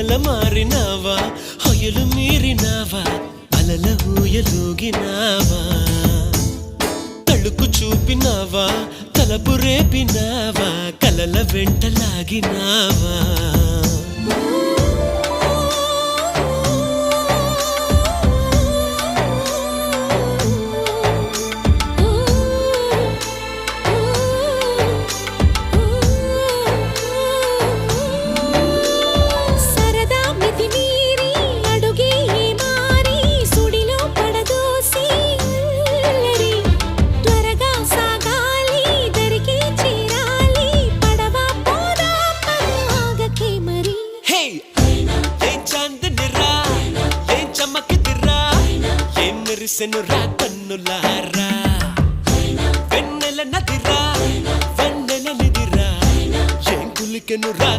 మొదల మారినావా హొయలు మీరినావా అలల ఊయలూగినావా తళుకు చూపినావా తలపు రేపినావా కలల వెంటలాగినావా మెరిసెనురా కన్నులారా వెన్నెల నదిరా వెన్నెల నిదిరా ఏం కులికెనురా